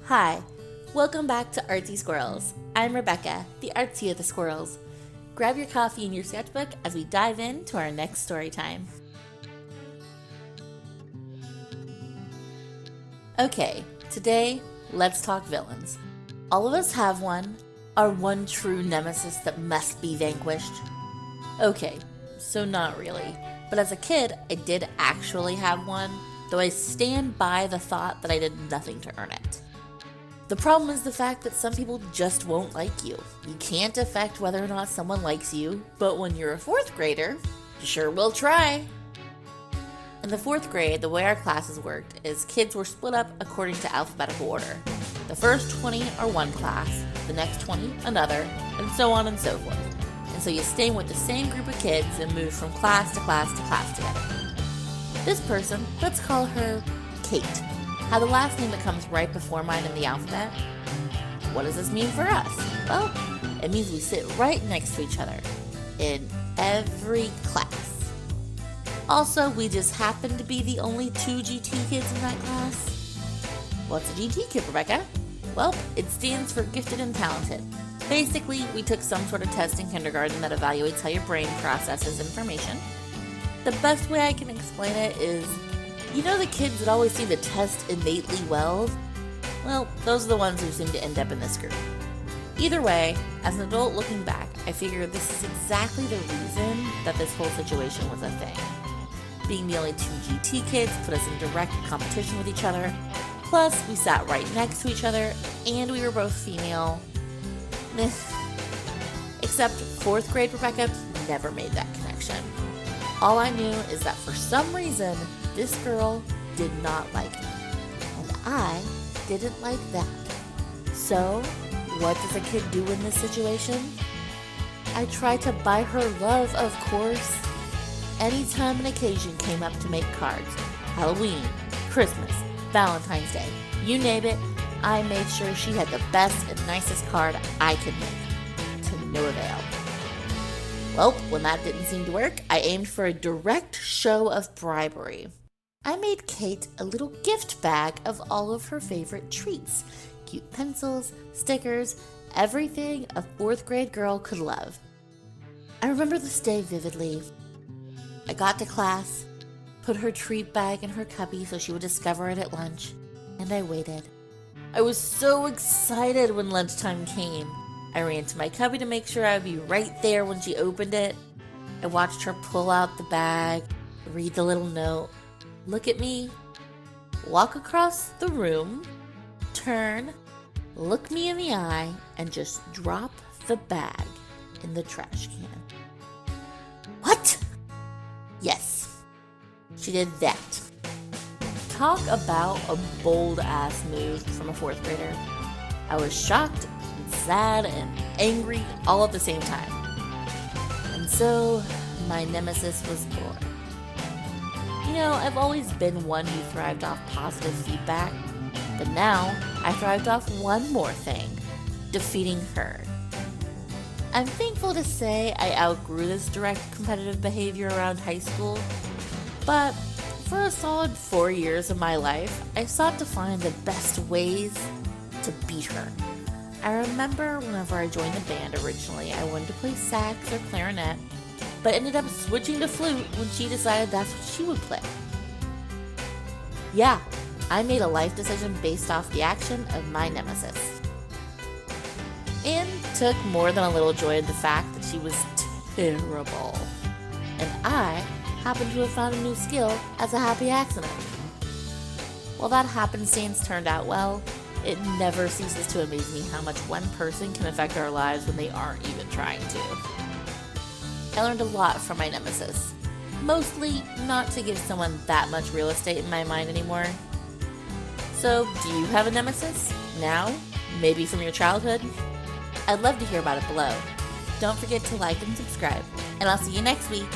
Hi, welcome back to Artsy Squirrels. I'm Rebecca, the artsy of the squirrels. Grab your coffee and your sketchbook as we dive into our next story time. Okay, today, let's talk villains. All of us have one, our one true nemesis that must be vanquished. Okay, so not really, but as a kid, I did actually have one, though I stand by the thought that I did nothing to earn it. The problem is the fact that some people just won't like you. You can't affect whether or not someone likes you, but when you're a fourth grader, you sure will try. In the fourth grade, the way our classes worked is kids were split up according to alphabetical order. The first 20 are one class, the next 20 another, and so on and so forth. And so you stay with the same group of kids and move from class to class to class together. This person, let's call her Kate, had the last name that comes right before mine in the alphabet. What does this mean for us? Well, it means we sit right next to each other in every class. Also, we just happen to be the only two GT kids in that class. What's a GT kid, Rebecca? Well, it stands for gifted and talented. Basically, we took some sort of test in kindergarten that evaluates how your brain processes information. The best way I can explain it is, you know the kids that always seem to test innately well? Well, those are the ones who seem to end up in this group. Either way, as an adult looking back, I figure this is exactly the reason that this whole situation was a thing. Being the only two GT kids put us in direct competition with each other. Plus, we sat right next to each other, and we were both female. Except 4th grade Rebecca never made that connection. All I knew is that for some reason, this girl did not like me, and I didn't like that. So, what does a kid do in this situation? I tried to buy her love, of course. Anytime an occasion came up to make cards, Halloween, Christmas, Valentine's Day, you name it, I made sure she had the best and nicest card I could make, to no avail. Well, when that didn't seem to work, I aimed for a direct show of bribery. I made Kate a little gift bag of all of her favorite treats. Cute pencils, stickers, everything a 4th grade girl could love. I remember this day vividly. I got to class, put her treat bag in her cubby so she would discover it at lunch, and I waited. I was so excited when lunchtime came. I ran to my cubby to make sure I would be right there when she opened it. I watched her pull out the bag, read the little note, look at me, walk across the room, turn, look me in the eye, and just drop the bag in the trash can. What? Yes, she did that. Talk about a bold-ass move from a 4th grader. I was shocked and sad and angry all at the same time. And so, my nemesis was born. You know, I've always been one who thrived off positive feedback, but now I thrived off one more thing, defeating her. I'm thankful to say I outgrew this direct competitive behavior around high school, but for a solid 4 years of my life, I sought to find the best ways to beat her. I remember whenever I joined the band originally, I wanted to play sax or clarinet, but ended up switching to flute when she decided that's what she would play. Yeah, I made a life decision based off the action of my nemesis. And took more than a little joy in the fact that she was terrible. And I happened to have found a new skill as a happy accident. While that happenstance turned out well, it never ceases to amaze me how much one person can affect our lives when they aren't even trying to. I learned a lot from my nemesis. Mostly not to give someone that much real estate in my mind anymore. So, do you have a nemesis? Now? Maybe from your childhood? I'd love to hear about it below. Don't forget to like and subscribe, and I'll see you next week.